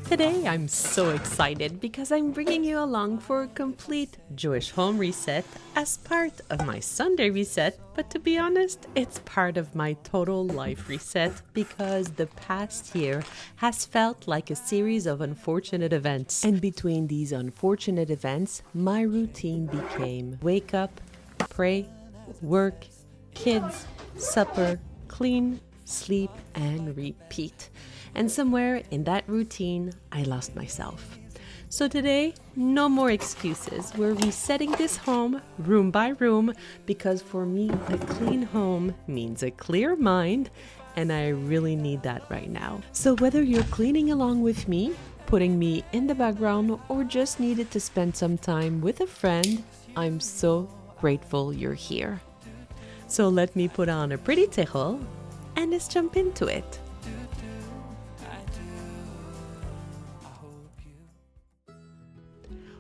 Today I'm so excited because I'm bringing you along for a complete Jewish home reset as part of my Sunday reset, but to be honest, it's part of my total life reset because the past year has felt like a series of unfortunate events. And between these unfortunate events, my routine became wake up, pray, work, kids, supper, clean, sleep, and repeat. And somewhere in that routine, I lost myself. So today, no more excuses. We're resetting this home room by room because for me, a clean home means a clear mind, and I really need that right now. So whether you're cleaning along with me, putting me in the background, or just needed to spend some time with a friend, I'm so grateful you're here. So let me put on a pretty tichel and let's jump into it.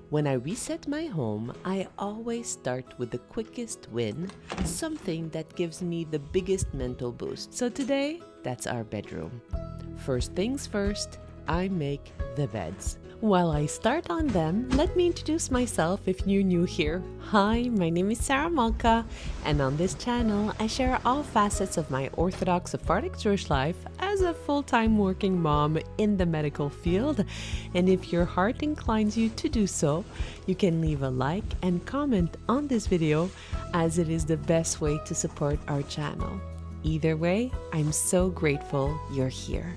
When I reset my home, I always start with the quickest win, something that gives me the biggest mental boost. So today, that's our bedroom. First things first, I make the beds. While I start on them, let me introduce myself if you're new here. Hi, my name is Sarah Malka, and on this channel, I share all facets of my Orthodox Sephardic Jewish life as a full-time working mom in the medical field. And if your heart inclines you to do so, you can leave a like and comment on this video as it is the best way to support our channel. Either way, I'm so grateful you're here.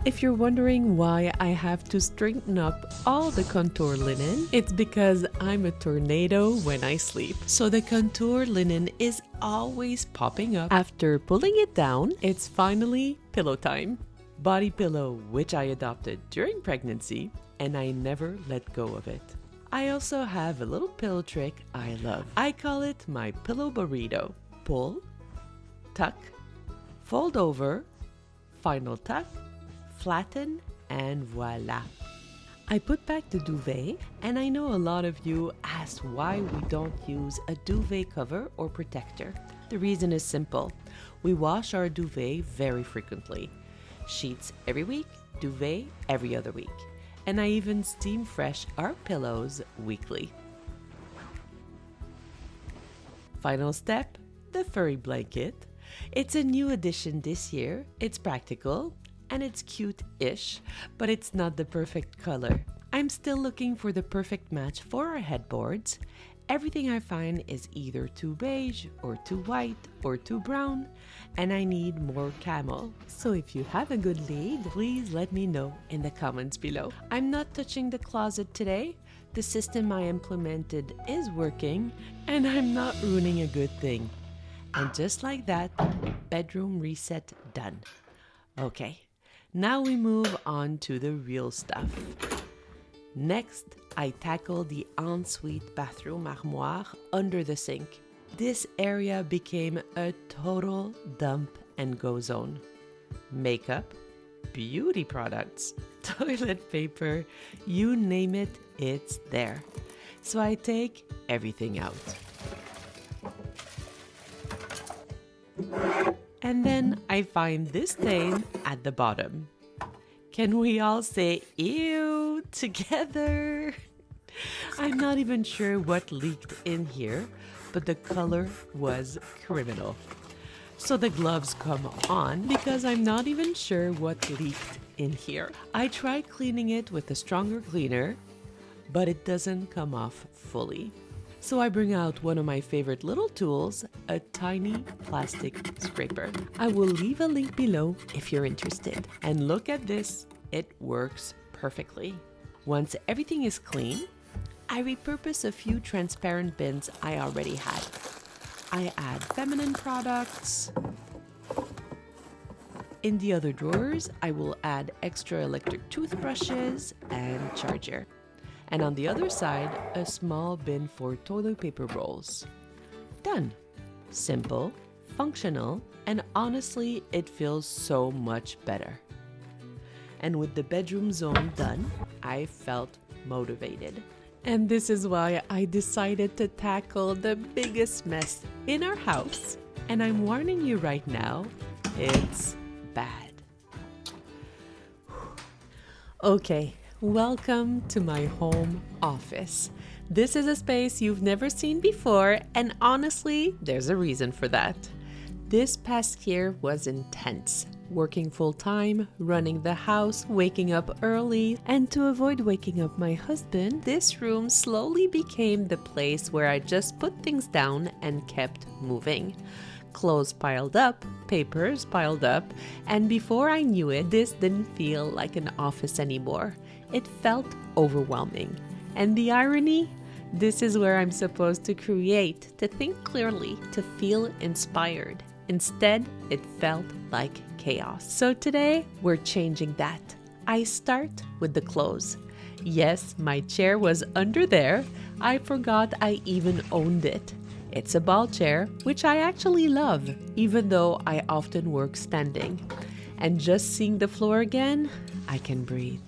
If you're wondering why I have to straighten up all the contour linen, it's because I'm a tornado when I sleep. So the contour linen is always popping up. After pulling it down, it's finally pillow time. Body pillow, which I adopted during pregnancy, and I never let go of it. I also have a little pillow trick I love. I call it my pillow burrito. Pull, tuck, fold over, final tuck, flatten, and voila. I put back the duvet, and I know a lot of you asked why we don't use a duvet cover or protector. The reason is simple. We wash our duvet very frequently. Sheets every week, duvet every other week. And I even steam fresh our pillows weekly. Final step, the furry blanket. It's a new addition this year. It's practical, and it's cute-ish, but it's not the perfect color. I'm still looking for the perfect match for our headboards. Everything I find is either too beige or too white or too brown, and I need more camel. So if you have a good lead, please let me know in the comments below. I'm not touching the closet today. The system I implemented is working, and I'm not ruining a good thing. And just like that, bedroom reset done. Okay. Now we move on to the real stuff. Next, I tackle the ensuite bathroom armoire under the sink. This area became a total dump and go zone. Makeup, beauty products, toilet paper, you name it, it's there. So I take everything out. And then I find this stain at the bottom. Can we all say ew together? I'm not even sure what leaked in here, but the color was criminal. So the gloves come on because I'm not even sure what leaked in here. I tried cleaning it with a stronger cleaner, but it doesn't come off fully. So I bring out one of my favorite little tools, a tiny plastic scraper. I will leave a link below if you're interested. And look at this, it works perfectly. Once everything is clean, I repurpose a few transparent bins I already had. I add feminine products. In the other drawers, I will add extra electric toothbrushes and charger. And on the other side, a small bin for toilet paper rolls. Done. Simple, functional, and honestly, it feels so much better. And with the bedroom zone done, I felt motivated. And this is why I decided to tackle the biggest mess in our house. And I'm warning you right now, it's bad. Okay, welcome to my home office. This is a space you've never seen before, and honestly, there's a reason for that. This past year was intense. Working full-time, running the house, waking up early, and to avoid waking up my husband, this room slowly became the place where I just put things down and kept moving. Clothes piled up, papers piled up, and before I knew it, this didn't feel like an office anymore. It felt overwhelming. And the irony? This is where I'm supposed to create, to think clearly, to feel inspired. Instead, it felt like chaos. So today, we're changing that. I start with the clothes. Yes, my chair was under there. I forgot I even owned it. It's a ball chair, which I actually love, even though I often work standing. And just seeing the floor again, I can breathe.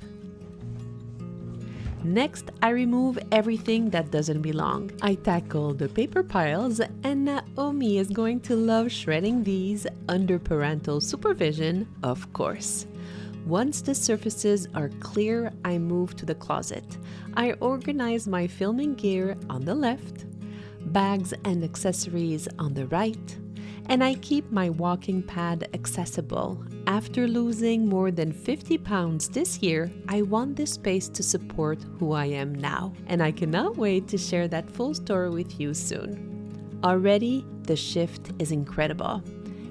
Next, I remove everything that doesn't belong. I tackle the paper piles, and Naomi is going to love shredding these under parental supervision, of course. Once the surfaces are clear, I move to the closet. I organize my filming gear on the left, bags and accessories on the right, and I keep my walking pad accessible. After losing more than 50 pounds this year, I want this space to support who I am now, and I cannot wait to share that full story with you soon. Already, the shift is incredible.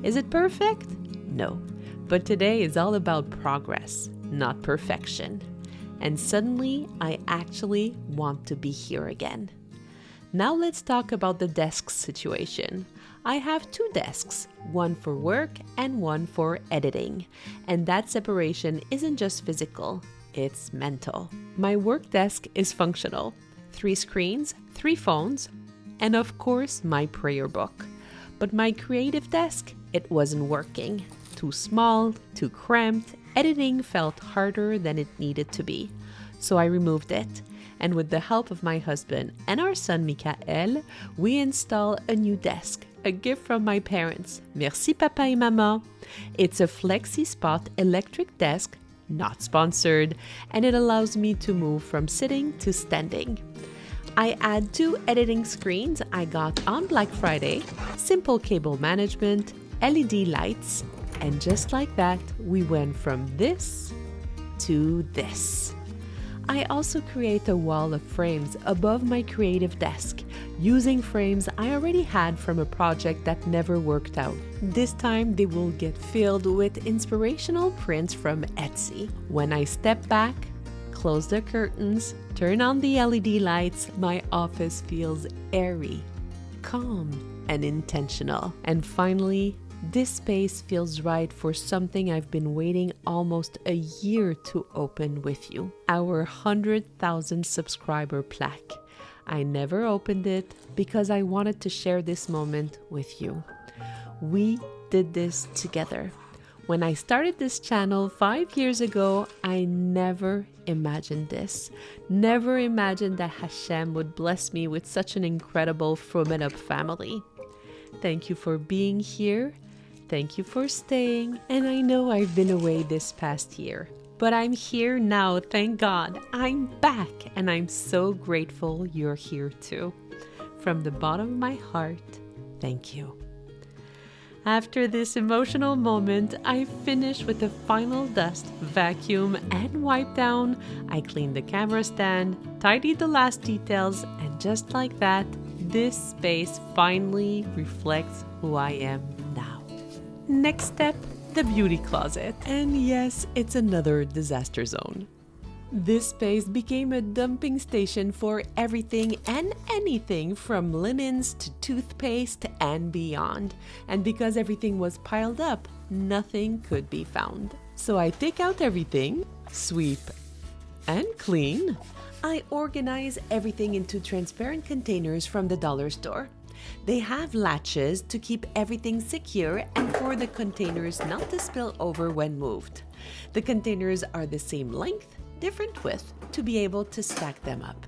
Is it perfect? No, but today is all about progress, not perfection. And suddenly, I actually want to be here again. Now let's talk about the desk situation. I have 2 desks, one for work and one for editing. And that separation isn't just physical, it's mental. My work desk is functional. 3 screens, 3 phones, and of course my prayer book. But my creative desk, it wasn't working. Too small, too cramped, editing felt harder than it needed to be. So I removed it. And with the help of my husband and our son Michael, we install a new desk, a gift from my parents. Merci papa et maman. It's a FlexiSpot electric desk, not sponsored, and it allows me to move from sitting to standing. I add 2 editing screens I got on Black Friday, simple cable management, LED lights, and just like that, we went from this to this. I also create a wall of frames above my creative desk, using frames I already had from a project that never worked out. This time they will get filled with inspirational prints from Etsy. When I step back, close the curtains, turn on the LED lights, my office feels airy, calm, and intentional. And finally, this space feels right for something I've been waiting almost a year to open with you. Our 100,000 subscriber plaque. I never opened it because I wanted to share this moment with you. We did this together. When I started this channel 5 years ago, I never imagined this. Never imagined that Hashem would bless me with such an incredible frum family. Thank you for being here. Thank you for staying, and I know I've been away this past year, but I'm here now, thank God. I'm back, and I'm so grateful you're here too. From the bottom of my heart, thank you. After this emotional moment, I finish with the final dust, vacuum, and wipe down. I clean the camera stand, tidy the last details, and just like that, this space finally reflects who I am now. Next step, the beauty closet. And yes, it's another disaster zone. This space became a dumping station for everything and anything from linens to toothpaste and beyond. And because everything was piled up, nothing could be found. So I take out everything, sweep and clean. I organize everything into transparent containers from the dollar store. They have latches to keep everything secure and for the containers not to spill over when moved. The containers are the same length, different width to be able to stack them up.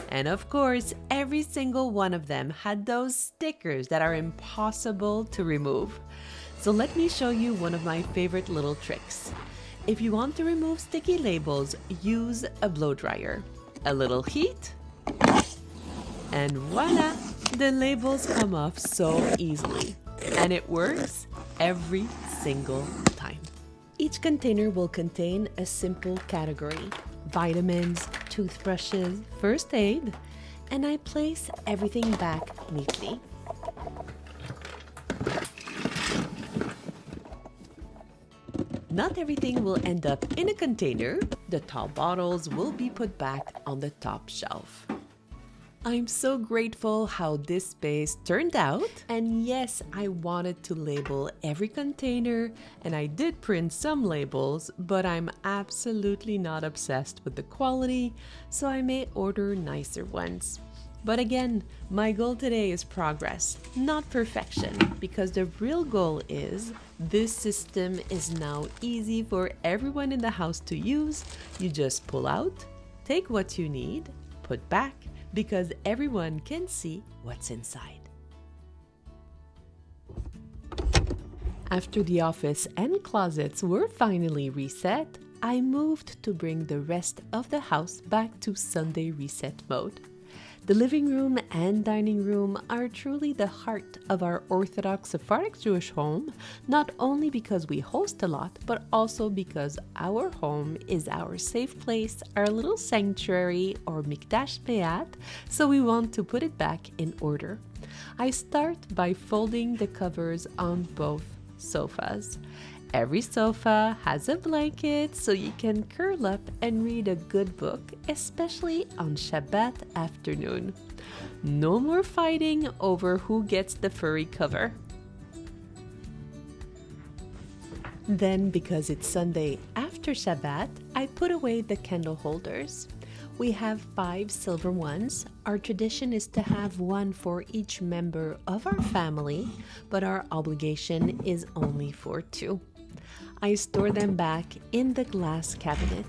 And of course, every single one of them had those stickers that are impossible to remove. So let me show you one of my favorite little tricks. If you want to remove sticky labels, use a blow dryer. A little heat, and voila! The labels come off so easily. And it works every single time. Each container will contain a simple category: vitamins, toothbrushes, first aid, and I place everything back neatly. Not everything will end up in a container. The top bottles will be put back on the top shelf. I'm so grateful how this space turned out. And yes, I wanted to label every container, and I did print some labels, but I'm absolutely not obsessed with the quality, so I may order nicer ones. But again, my goal today is progress, not perfection, because the real goal is this system is now easy for everyone in the house to use. You just pull out, take what you need, put back, because everyone can see what's inside. After the office and closets were finally reset, I moved to bring the rest of the house back to Sunday reset mode. The living room and dining room are truly the heart of our Orthodox Sephardic Jewish home, not only because we host a lot, but also because our home is our safe place, our little sanctuary, or Mikdash, so we want to put it back in order. I start by folding the covers on both sofas. Every sofa has a blanket so you can curl up and read a good book, especially on Shabbat afternoon. No more fighting over who gets the furry cover. Then, because it's Sunday after Shabbat, I put away the candle holders. We have 5 silver ones. Our tradition is to have one for each member of our family, but our obligation is only for 2. I store them back in the glass cabinet.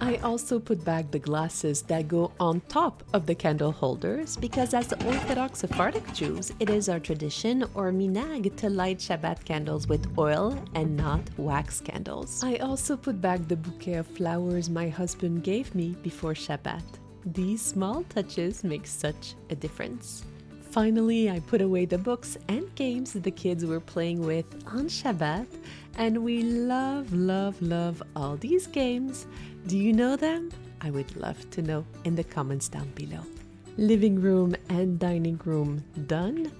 I also put back the glasses that go on top of the candle holders because as Orthodox Sephardic Jews, it is our tradition or minhag to light Shabbat candles with oil and not wax candles. I also put back the bouquet of flowers my husband gave me before Shabbat. These small touches make such a difference. Finally, I put away the books and games the kids were playing with on Shabbat, and we love all these games. Do you know them? I would love to know in the comments down below. Living room and dining room done.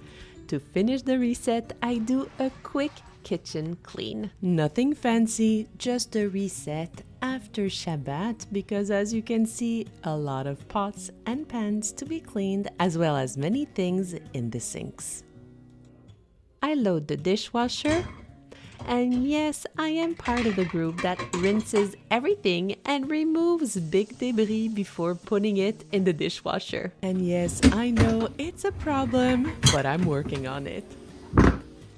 To finish the reset, I do a quick kitchen clean. Nothing fancy, just a reset after Shabbat because as you can see, a lot of pots and pans to be cleaned as well as many things in the sinks. I load the dishwasher. And yes, I am part of the group that rinses everything and removes big debris before putting it in the dishwasher. And yes, I know it's a problem, but I'm working on it.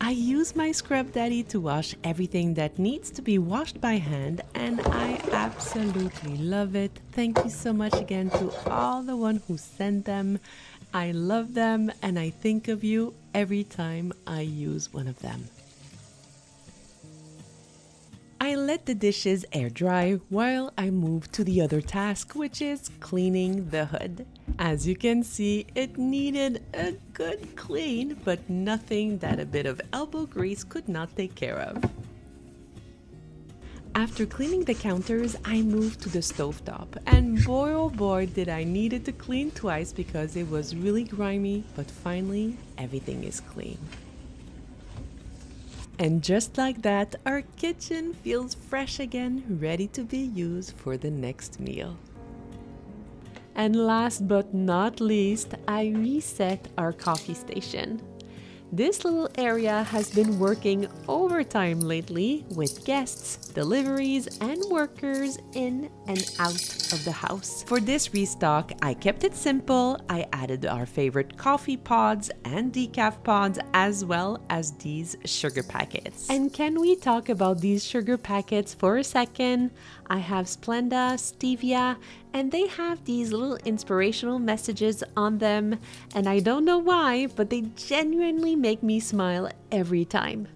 I use my Scrub Daddy to wash everything that needs to be washed by hand, and I absolutely love it. Thank you so much again to all the one who sent them. I love them, and I think of you every time I use one of them. I let the dishes air dry while I move to the other task, which is cleaning the hood. As you can see, it needed a good clean, but nothing that a bit of elbow grease could not take care of. After cleaning the counters, I moved to the stovetop, and boy oh boy did I need it to clean twice because it was really grimy, but finally everything is clean. And just like that, our kitchen feels fresh again, ready to be used for the next meal. And last but not least, I reset our coffee station. This little area has been working overtime lately with guests, deliveries, and workers in and out of the house. For this restock, I kept it simple. I added our favorite coffee pods and decaf pods as well as these sugar packets. And can we talk about these sugar packets for a second? I have Splenda, Stevia, and they have these little inspirational messages on them. And I don't know why, but they genuinely make me smile every time.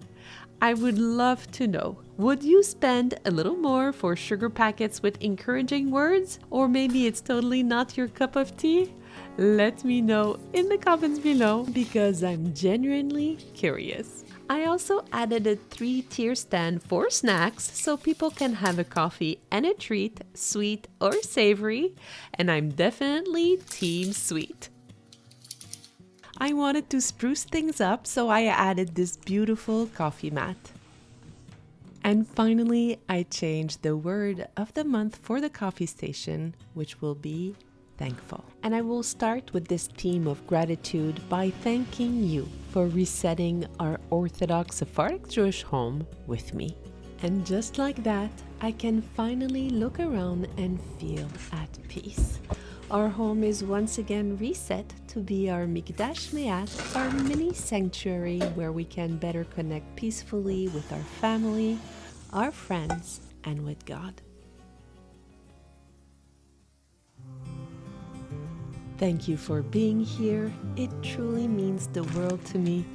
I would love to know, would you spend a little more for sugar packets with encouraging words? Or maybe it's totally not your cup of tea? Let me know in the comments below because I'm genuinely curious. I also added a 3-tier stand for snacks so people can have a coffee and a treat, sweet or savory, and I'm definitely team sweet. I wanted to spruce things up, so I added this beautiful coffee mat. And finally, I changed the word of the month for the coffee station, which will be thankful. And I will start with this theme of gratitude by thanking you for resetting our Orthodox Sephardic Jewish home with me. And just like that, I can finally look around and feel at peace. Our home is once again reset to be our Mikdash, our mini sanctuary where we can better connect peacefully with our family, our friends, and with God. Thank you for being here. It truly means the world to me.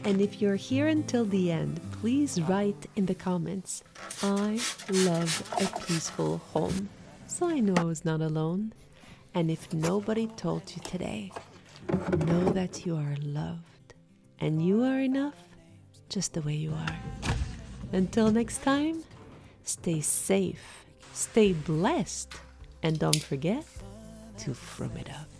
And if you're here until the end, please write in the comments, I love a peaceful home. So I know I was not alone. And if nobody told you today, know that you are loved and you are enough just the way you are. Until next time, stay safe, stay blessed, and don't forget to frum it up.